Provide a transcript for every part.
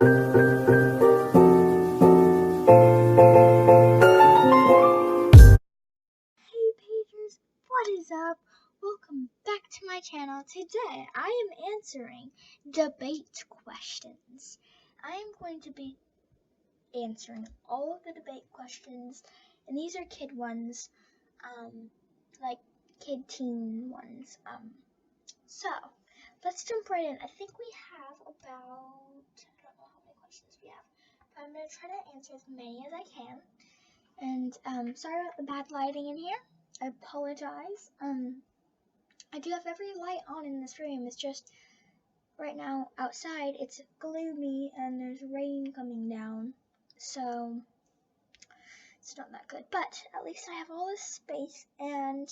Hey Paigers, what is up? Welcome back to my channel. Today I am answering debate questions. I am going to be answering all of the debate questions, and these are kid ones, like kid teen ones. So let's jump right in. I think we have about, I don't know how many questions we have, but I'm going to try to answer as many as I can. And sorry about the bad lighting in here. I apologize. I do have every light on in this room. It's just right now outside it's gloomy and there's rain coming down, so it's not that good. But at least I have all this space, and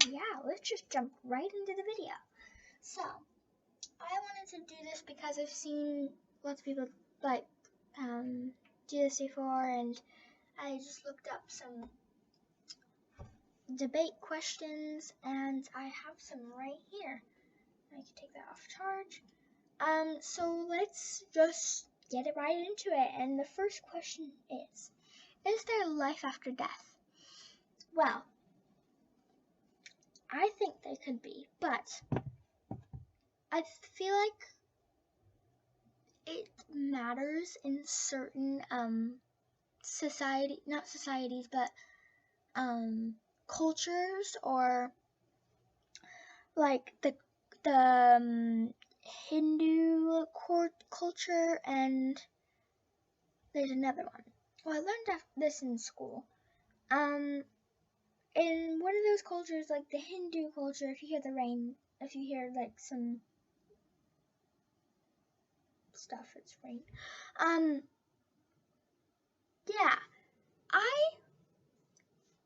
yeah, let's just jump right into the video. So I wanted to do this because I've seen lots of people do this before, and I just looked up some debate questions, and I have some right here. I can take that off charge. So let's just get it right into it. And the first question is there life after death? Well, I think there could be, but I feel like it matters in certain cultures, or like the Hindu culture, and there's another one. Well, I learned this in school. In one of those cultures, like the Hindu culture, if you hear the rain, if you hear like some stuff, it's rain. Yeah, I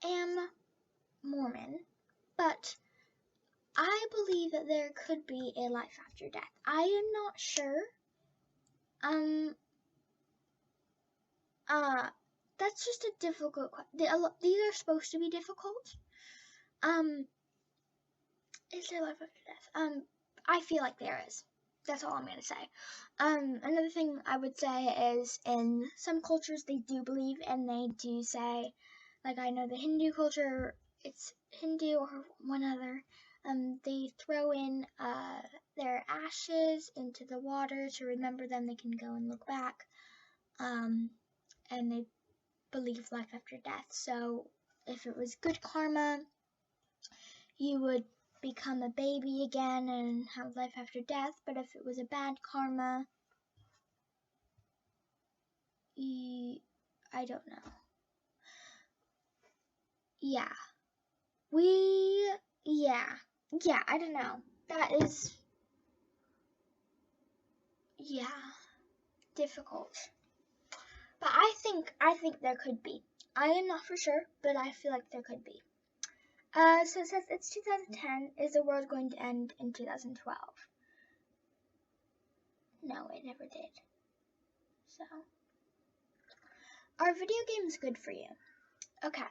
am Mormon, but I believe that there could be a life after death. I am not sure. That's just a difficult question. These are supposed to be difficult. Is there life after death? I feel like there is. That's all I'm gonna say. Another thing I would say is in some cultures they do believe, and they do say, like I know the Hindu culture, it's Hindu or one other, they throw in their ashes into the water to remember them. They can go and look back, and they believe life after death. So if it was good karma, you would become a baby again and have life after death. But if it was a bad karma, I don't know. Yeah, I don't know. That is, difficult. But I think there could be. I am not for sure, but I feel like there could be. So it says it's 2010. Is the world going to end in 2012? No, it never did. So, are video games good for you? Okay.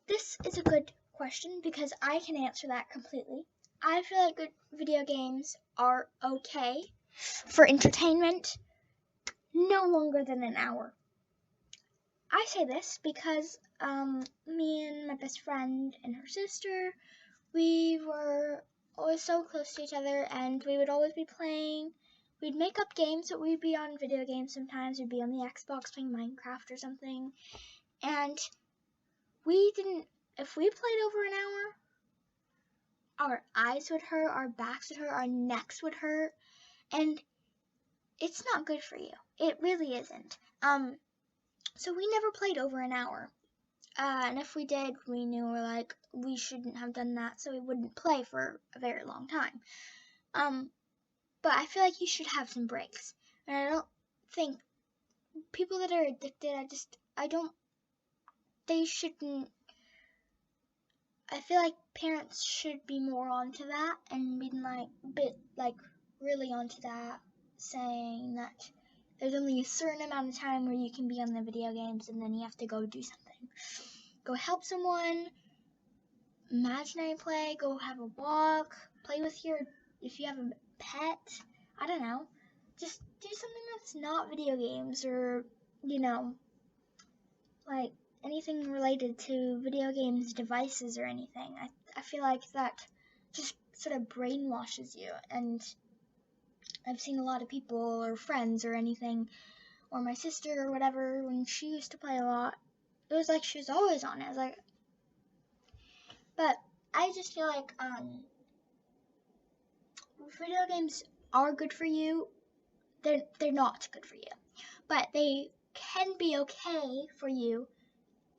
This is a good question because I can answer that completely. I feel like good video games are okay for entertainment, no longer than an hour. I say this because me and my best friend and her sister, we were always so close to each other, and we would always be playing. We'd make up games, but we'd be on video games sometimes. We'd be on the Xbox playing Minecraft or something. And if we played over an hour, our eyes would hurt, our backs would hurt, our necks would hurt, and it's not good for you. It really isn't. So we never played over an hour. And if we did, we knew we shouldn't have done that, so we wouldn't play for a very long time. But I feel like you should have some breaks. And I don't think people that are addicted, they shouldn't. I feel like parents should be more onto that and be really onto that, saying that there's only a certain amount of time where you can be on the video games, and then you have to go do something. Go help someone, imaginary play, go have a walk, play with if you have a pet, I don't know, just do something not video games or, like anything related to video games, devices, or anything. I feel like that just sort of brainwashes you. And I've seen a lot of people or friends or anything, or my sister or whatever, when she used to play a lot, it was like she was always on it. I was like, but I just feel like video games are good for you. They're not good for you, but they can be okay for you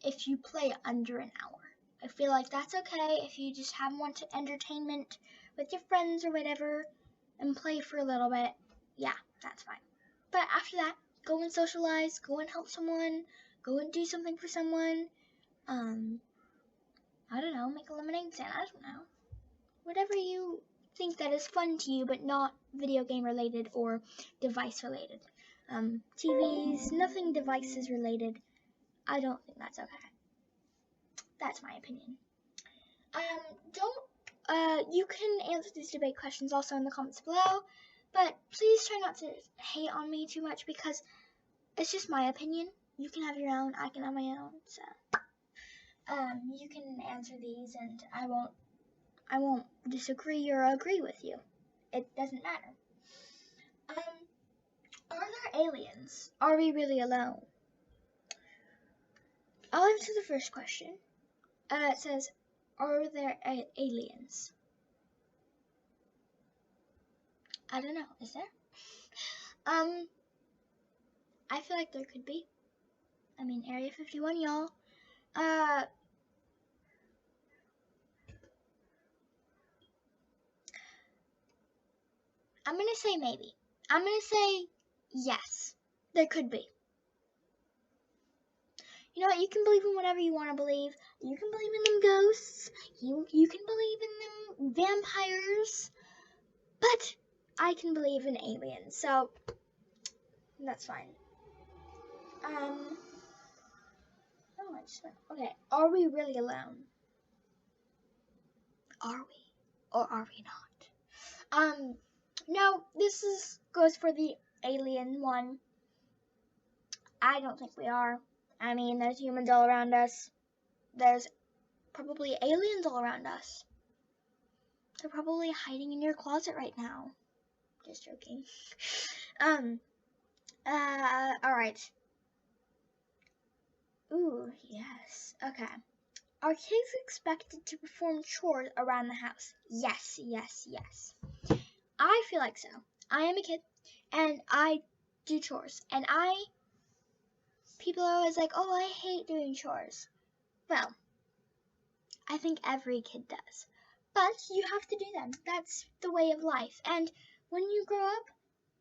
if you play under an hour. I feel like that's okay if you just want entertainment with your friends or whatever and play for a little bit. Yeah, that's fine. But after that, go and socialize, go and help someone, go and do something for someone. I don't know, make a lemonade stand, I don't know. Whatever you think that is fun to you, but not video game related or device related. TVs, nothing devices related. I don't think that's okay. That's my opinion. You can answer these debate questions also in the comments below, but please try not to hate on me too much because it's just my opinion. You can have your own, I can have my own, so you can answer these and I won't disagree or agree with you. It doesn't matter. Are there aliens? Are we really alone? I'll answer the first question. It says, are there aliens? I don't know. Is there? I feel like there could be. I mean, Area 51, y'all. I'm gonna say maybe. I'm gonna say yes. There could be. You know what? You can believe in whatever you want to believe. You can believe in them ghosts. You can believe in them vampires. But I can believe in aliens, so that's fine. Okay, are we really alone? Are we? Or are we not? No, this goes for the alien one. I don't think we are. I mean, there's humans all around us. There's probably aliens all around us. They're probably hiding in your closet right now. Just joking. Alright. Ooh, yes. Okay. Are kids expected to perform chores around the house? Yes, yes, yes. I feel like so. I am a kid, and I do chores. And people are always like, oh, I hate doing chores. Well, I think every kid does. But you have to do them. That's the way of life. And when you grow up,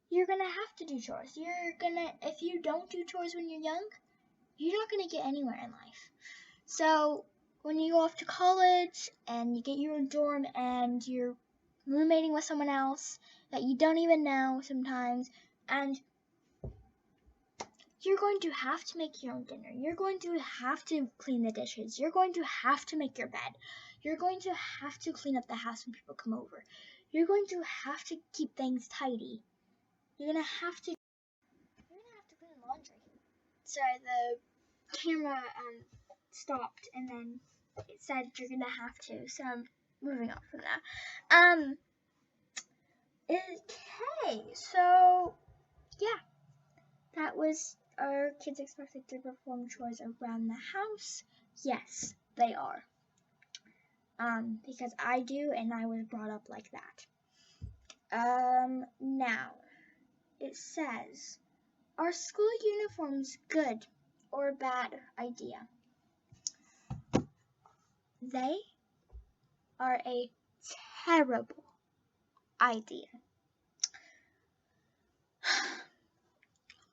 you're going to have to do chores. If you don't do chores when you're young, you're not going to get anywhere in life. So when you go off to college and you get your own dorm and you're roommating with someone else that you don't even know sometimes, and you're going to have to make your own dinner. You're going to have to clean the dishes. You're going to have to make your bed. You're going to have to clean up the house when people come over. You're going to have to keep things tidy. You're going to have to clean laundry. Sorry, the camera stopped and then it said you're going to have to. So I'm moving on from that. Okay, so yeah, that was, are kids expected to perform chores around the house? Yes, they are. Because I do, and I was brought up like that. Now, it says, are school uniforms good or a bad idea? They are a terrible idea.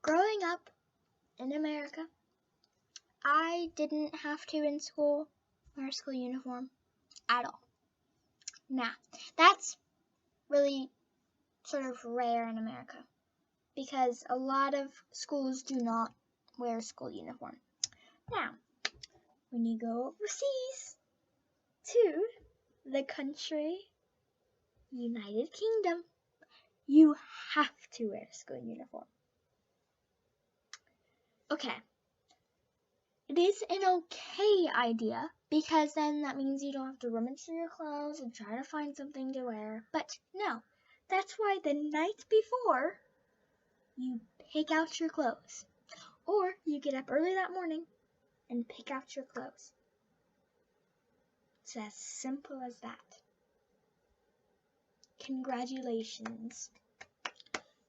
Growing up in America, I didn't have to in school wear a school uniform at all. Now, that's really sort of rare in America because a lot of schools do not wear a school uniform. Now, when you go overseas to the country United Kingdom, you have to wear a school uniform. Okay. It is an okay idea, because then that means you don't have to rummage through your clothes and try to find something to wear. But no, that's why the night before, you pick out your clothes. Or you get up early that morning and pick out your clothes. It's as simple as that. Congratulations.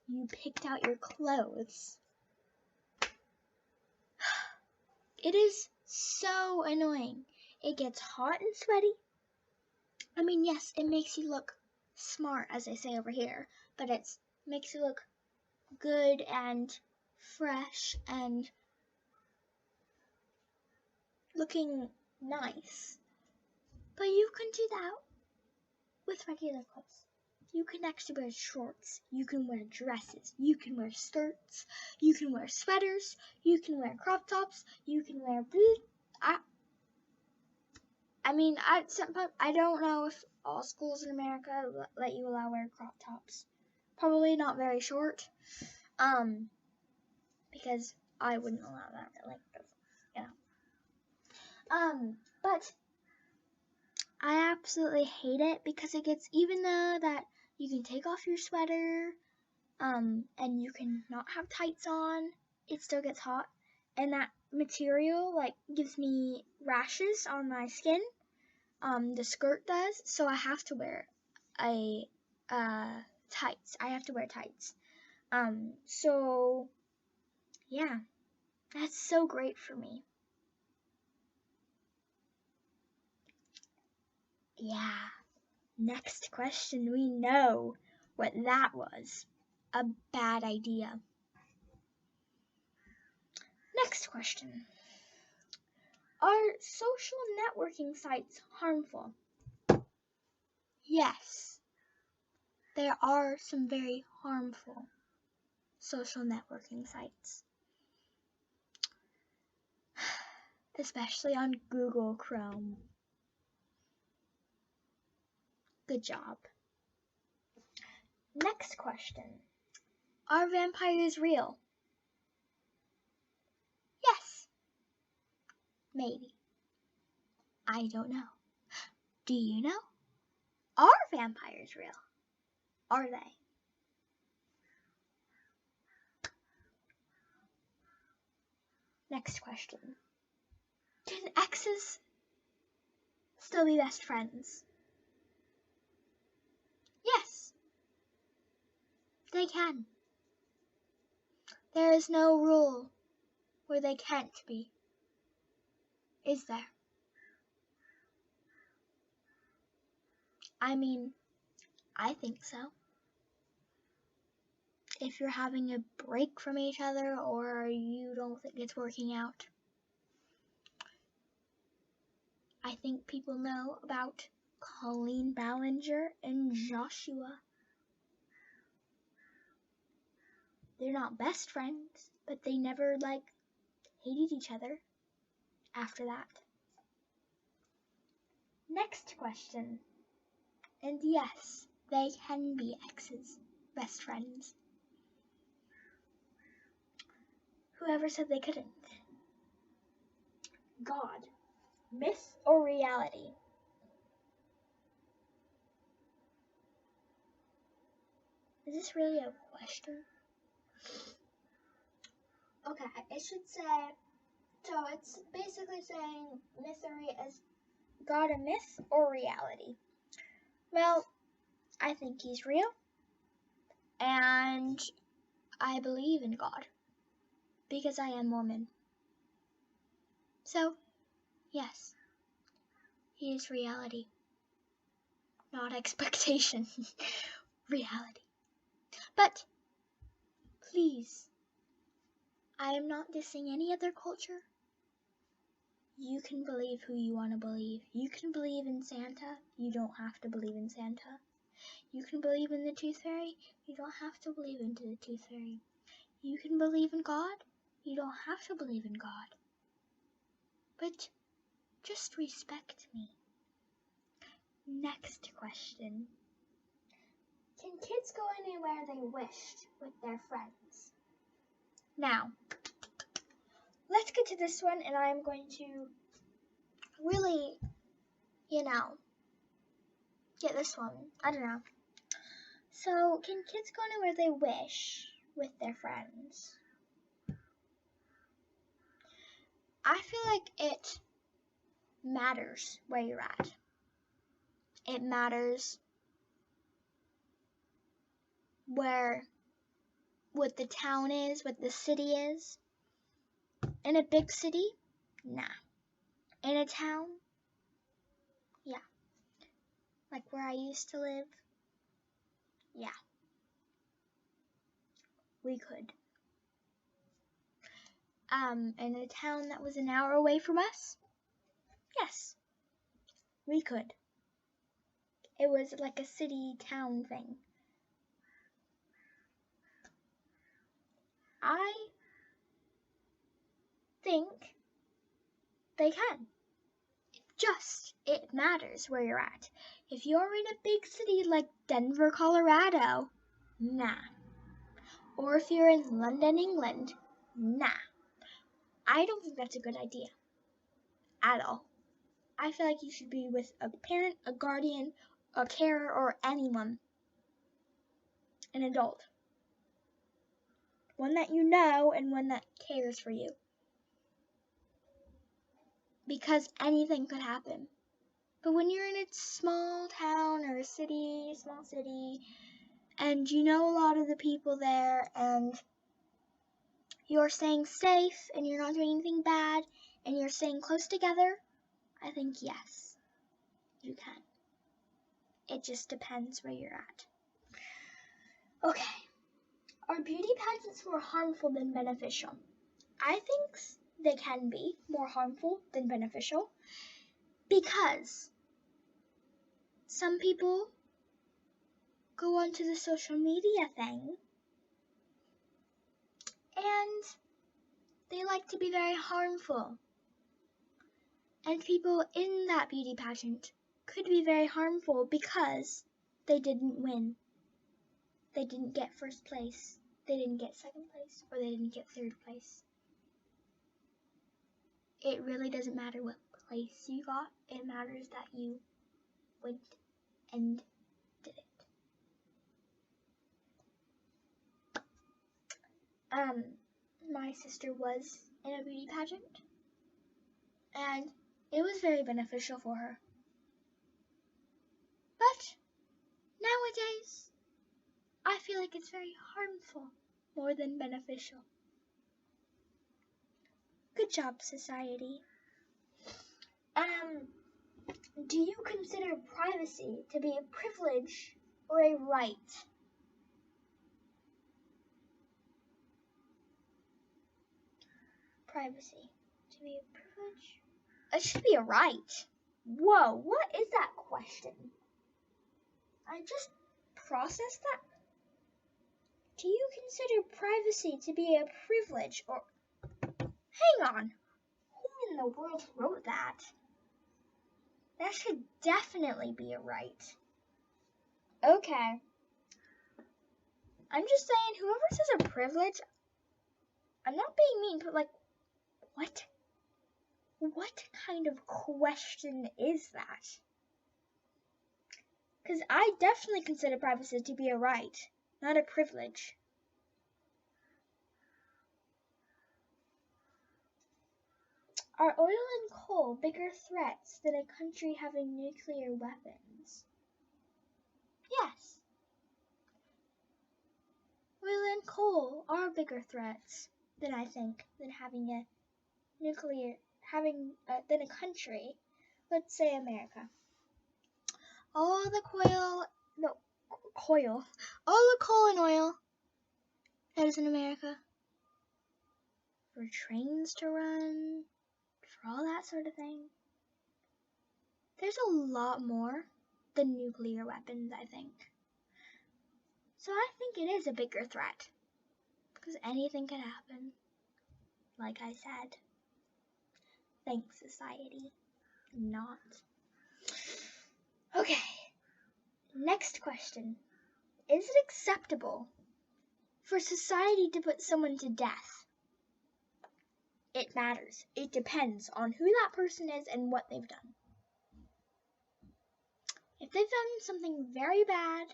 You picked out your clothes. It is so annoying. It gets hot and sweaty. I mean, yes, it makes you look smart, as I say over here, but it makes you look good and fresh and looking nice. But you can do that with regular clothes. You can actually wear shorts, you can wear dresses, you can wear skirts, you can wear sweaters, you can wear crop tops, you can wear boots. I don't know if all schools in America let you allow wear crop tops. Probably not very short, because I wouldn't allow that really, but I absolutely hate it because it gets, even though that you can take off your sweater, and you can not have tights on, it still gets hot, and that material gives me rashes on my skin. The skirt does, so I have to wear tights. I have to wear tights. So yeah, that's so great for me. Yeah. Next question, we know what that was. A bad idea. Next question. Are social networking sites harmful? Yes. There are some very harmful social networking sites. Especially on Google Chrome. Good job. Next question. Are vampires real? Yes. Maybe. I don't know. Do you know? Are vampires real? Are they? Next question. Can exes still be best friends? Yes. They can. There is no rule where they can't be. Is there? I mean, I think so. If you're having a break from each other or you don't think it's working out. I think people know about Colleen Ballinger and Joshua. They're not best friends, but they never hated each other after that. Next question. And yes, they can be exes, best friends. Whoever said they couldn't? God, myth or reality? Is this really a question? Okay, it should say, so it's basically saying is God a myth or reality? Well, I think he's real, and I believe in God, because I am Mormon. So, yes, he is reality, not expectation. Reality. But, please, I am not dissing any other culture. You can believe who you want to believe. You can believe in Santa. You don't have to believe in Santa. You can believe in the Tooth Fairy. You don't have to believe in the Tooth Fairy. You can believe in God. You don't have to believe in God. But just respect me. Next question. Can kids go anywhere they wished with their friends? Now, let's get to this one, and I'm going to really, get this one. I don't know. So, can kids go anywhere they wish with their friends? I feel like it matters where you're at. It matters what the town is, what the city is. In a big city, nah. In a town, yeah. Like where I used to live, yeah. We could. In a town that was an hour away from us, yes, we could. It was like a city-town thing. I think they can. It matters where you're at. If you're in a big city like Denver, Colorado, nah. Or if you're in London, England, nah. I don't think that's a good idea at all. I feel like you should be with a parent, a guardian, a carer, or anyone. An adult. One that you know and one that cares for you. Because anything could happen. But when you're in a small town or a city, small city, and you know a lot of the people there, and you're staying safe, and you're not doing anything bad, and you're staying close together, I think yes, you can. It just depends where you're at. Okay. Are beauty pageants more harmful than beneficial? I think they can be more harmful than beneficial because some people go onto the social media thing and they like to be very harmful. And people in that beauty pageant could be very harmful because they didn't win. They didn't get first place. They didn't get second place, or they didn't get third place. It really doesn't matter what place you got. It matters that you went and did it. My sister was in a beauty pageant, and it was very beneficial for her. But nowadays, I feel like it's very harmful more than beneficial. Good job, society. Do you consider privacy to be a privilege or a right? Privacy to be a privilege? It should be a right. Whoa, what is that question? I just processed that. Do you consider privacy to be a privilege or... Hang on. Who in the world wrote that? That should definitely be a right. Okay. I'm just saying, whoever says a privilege, I'm not being mean, but like, what? What kind of question is that? Because I definitely consider privacy to be a right, not a privilege. Are oil and coal bigger threats than a country having nuclear weapons? Yes. Oil and coal are bigger threats than I think than having a country, let's say America. All the coal and oil that is in America, for trains to run, for all that sort of thing. There's a lot more than nuclear weapons, I think. So I think it is a bigger threat, because anything could happen, like I said. Thanks, society. Not. Okay. Next question. Is it acceptable for society to put someone to death? it matters. It depends on who that person is and what they've done. If they've done something very bad,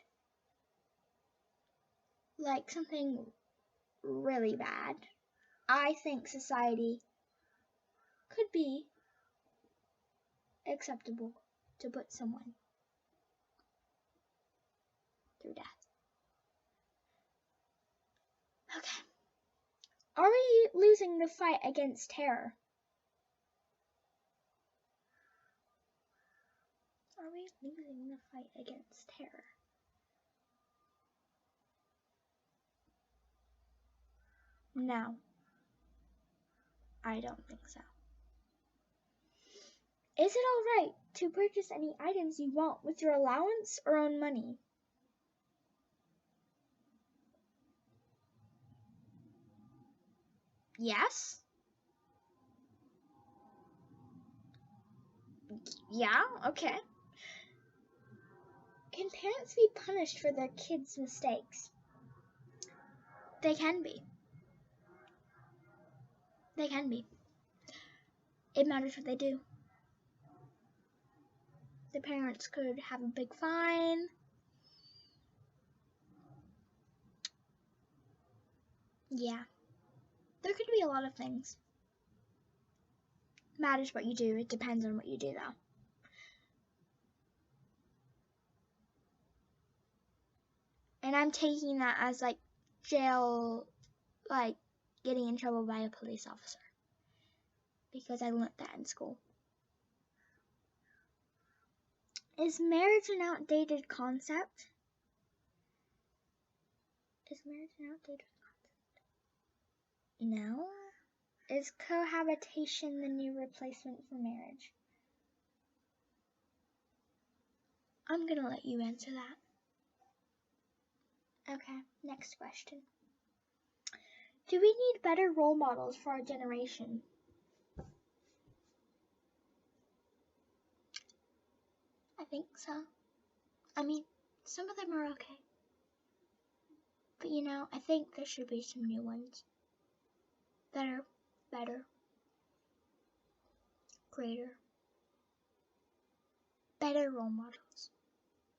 like something really bad, I think society could be acceptable to put someone through death. Okay. Are we losing the fight against terror? Are we losing the fight against terror? No. I don't think so. Is it alright to purchase any items you want with your allowance or own money? Yes. Yeah, okay. Can parents be punished for their kids' mistakes? They can be. They can be. It matters what they do. The parents could have a big fine. Yeah. There could be a lot of things. Matters what you do. It depends on what you do, though. And I'm taking that as, like, jail, like, getting in trouble by a police officer. Because I learned that in school. Is marriage an outdated concept? Is marriage an outdated concept? No. Is cohabitation the new replacement for marriage? I'm gonna let you answer that. Okay, next question. Do we need better role models for our generation? I think so. I mean, some of them are okay. But you know, I think there should be some new ones that are better, greater, better role models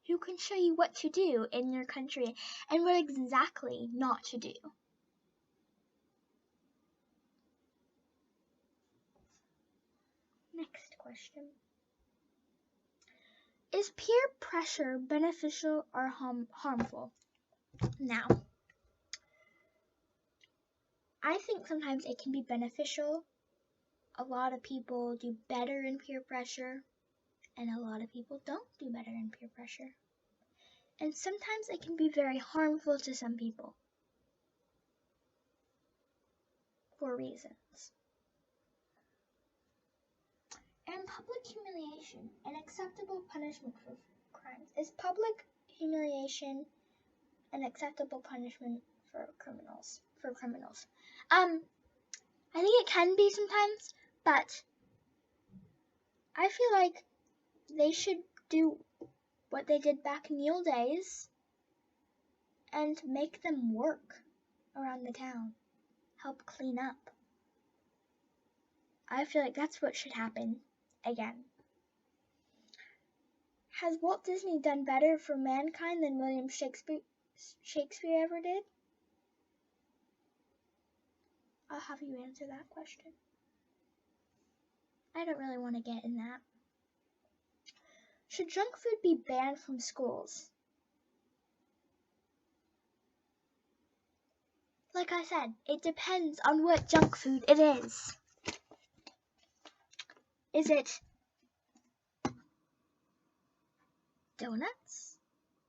who can show you what to do in your country and what exactly not to do. Next question. Is peer pressure beneficial or harmful? Now, I think sometimes it can be beneficial. A lot of people do better in peer pressure, and a lot of people don't do better in peer pressure. And sometimes it can be very harmful to some people for reasons. And public humiliation, an acceptable punishment for crimes. Is public humiliation an acceptable punishment for criminals? I think it can be sometimes, but I feel like they should do what they did back in the old days and make them work around the town, help clean up. I feel like that's what should happen again. Has Walt Disney done better for mankind than William Shakespeare ever did? I'll have you answer that question. I don't really want to get in that. Should junk food be banned from schools? Like I said, it depends on what junk food it is. Is it donuts?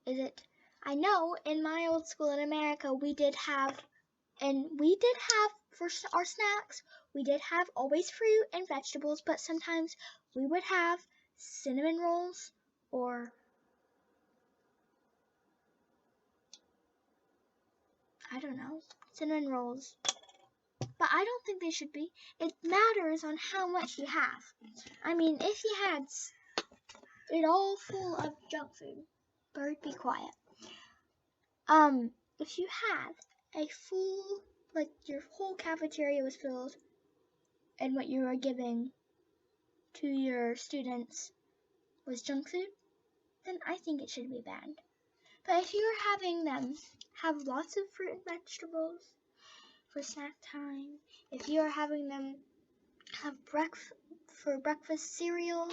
Is it? I know in my old school in America we did have for our snacks, we did have always fruit and vegetables, but sometimes we would have cinnamon rolls or I don't know, cinnamon rolls. But I don't think they should be. It matters on how much you have. I mean, if you had it all full of junk food, bird be quiet. If you had a full, like your whole cafeteria was filled and what you are giving to your students was junk food, then I think it should be banned. But if you're having them have lots of fruit and vegetables for snack time, if you're having them have breakfast cereal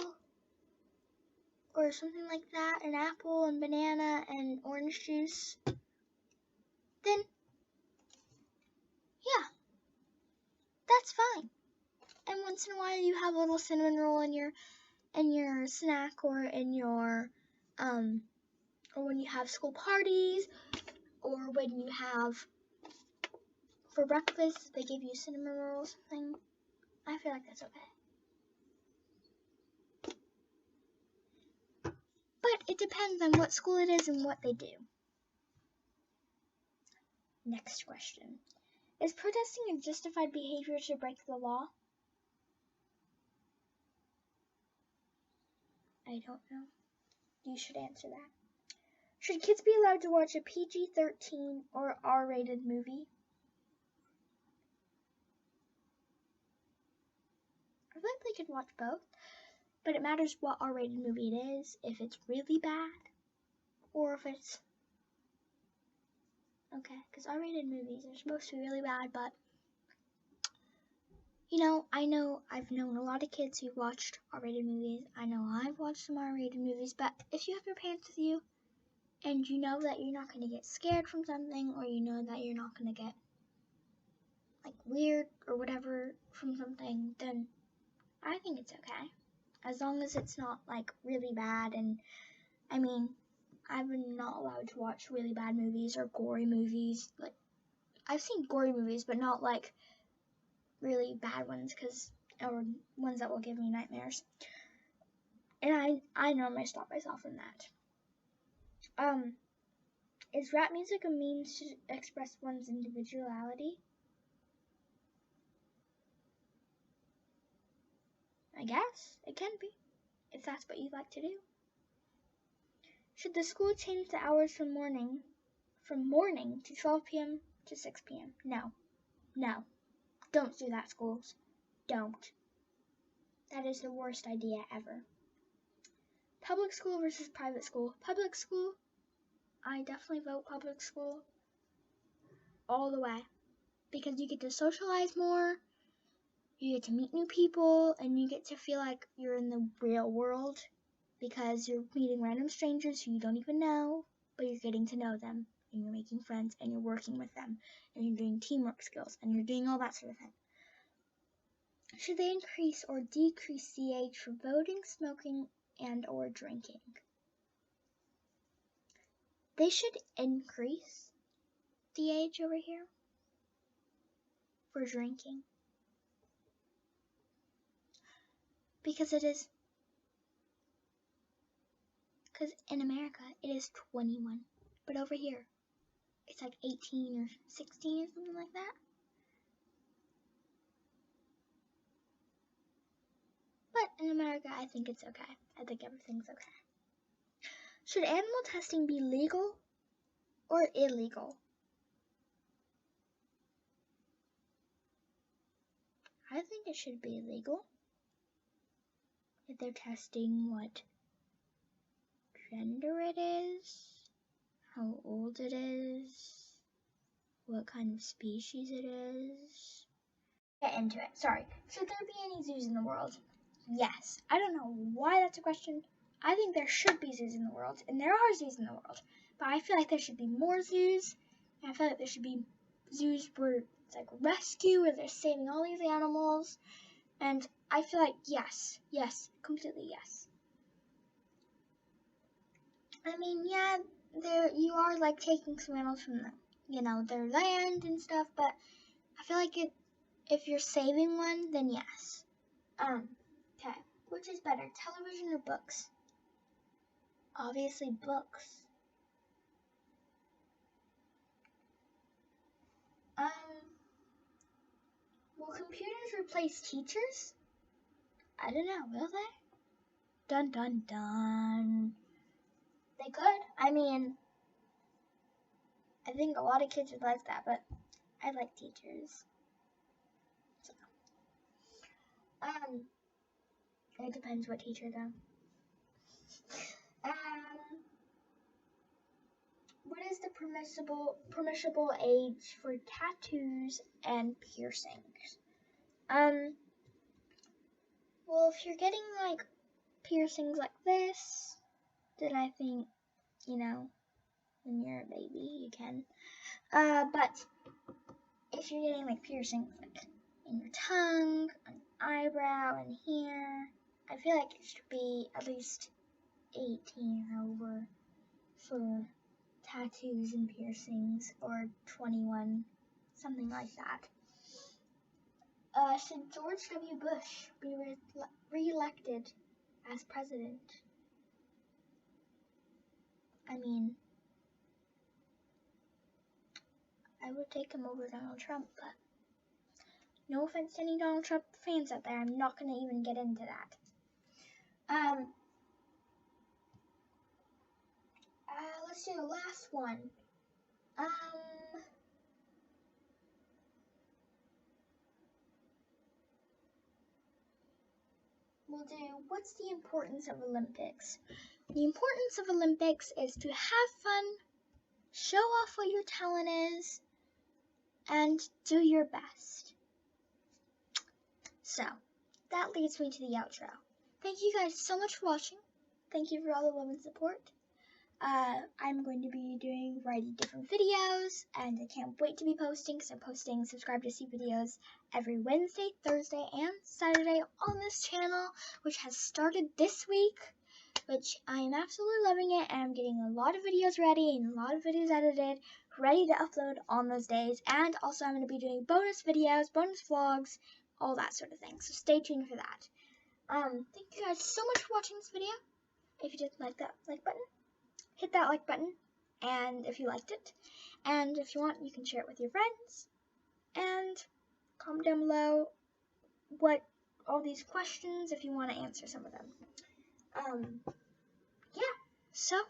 or something like that, an apple and banana and orange juice, then yeah, that's fine. And once in a while you have a little cinnamon roll in your snack, or in your or when you have school parties, or when you have for breakfast they give you cinnamon roll or something. I feel like that's okay. But it depends on what school it is and what they do. Next question. Is protesting a justified behavior to break the law? I don't know. You should answer that. Should kids be allowed to watch a PG-13 or R-rated movie? I feel like they could watch both, but it matters what R-rated movie it is, if it's really bad, or if it's okay, because R-rated movies are supposed to be really bad, but I've known a lot of kids who've watched R-rated movies. I know I've watched some R-rated movies, but if you have your parents with you, and you know that you're not going to get scared from something, or you know that you're not going to get, like, weird or whatever from something, then I think it's okay. As long as it's not, like, really bad. And, I mean, I'm not allowed to watch really bad movies or gory movies. Like, I've seen gory movies, but not, like, really bad ones, or ones that will give me nightmares. And I normally stop myself from that. Is rap music a means to express one's individuality? I guess it can be, if that's what you'd like to do. Should the school change the hours from morning to 12 p.m. to 6 p.m.? No. Don't do that, schools. Don't. That is the worst idea ever. Public school versus private school. Public school, I definitely vote public school all the way, because you get to socialize more, you get to meet new people, and you get to feel like you're in the real world, because you're meeting random strangers who you don't even know, but you're getting to know them, and you're making friends, and you're working with them, and you're doing teamwork skills, and you're doing all that sort of thing. Should they increase or decrease the age for voting, smoking, and or drinking? They should increase the age over here for drinking, because in America it is 21, but over here it's like 18 or 16 or something like that. But in America, I think it's okay. I think everything's okay. Should animal testing be legal or illegal? I think it should be illegal. If they're testing what gender it is, how old it is, what kind of species it is. Get into it. Sorry. Should there be any zoos in the world? Yes. I don't know why that's a question. I think there should be zoos in the world, and there are zoos in the world. But I feel like there should be more zoos, and I feel like there should be zoos where it's like rescue, where they're saving all these animals. And I feel like yes, completely yes. I mean, yeah, you are like taking some animals from their land and stuff, but I feel like if you're saving one, then yes. Okay. Which is better, television or books? Obviously books. Will computers replace teachers? I don't know, will they? Dun dun dun. They could. I mean, I think a lot of kids would like that, but I like teachers. So. It depends what teacher though. What is the permissible age for tattoos and piercings? Well, if you're getting like piercings like this, then I think, when you're a baby, you can. But if you're getting like piercings like in your tongue, an eyebrow, and here, I feel like it should be at least 18 or over for tattoos and piercings, or 21, something like that. Should George W. Bush be re-elected as president? I mean, I would take him over Donald Trump, but no offense to any Donald Trump fans out there, I'm not going to even get into that. Let's do the last one. We'll do, what's the importance of Olympics? The importance of Olympics is to have fun, show off what your talent is, and do your best. So, that leads me to the outro. Thank you guys so much for watching. Thank you for all the love and support. I'm going to be writing different videos, and I can't wait to be posting, because I'm posting subscribe to see videos every Wednesday, Thursday, and Saturday on this channel, which has started this week, which I am absolutely loving it, and I'm getting a lot of videos ready and a lot of videos edited, ready to upload on those days, and also I'm going to be doing bonus videos, bonus vlogs, all that sort of thing, so stay tuned for that. Thank you guys so much for watching this video. If you did like that like button, hit that like button, and if you liked it, and if you want, you can share it with your friends, and comment down below what all these questions if you want to answer some of them. Yeah, so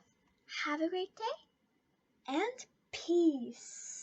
have a great day, and peace.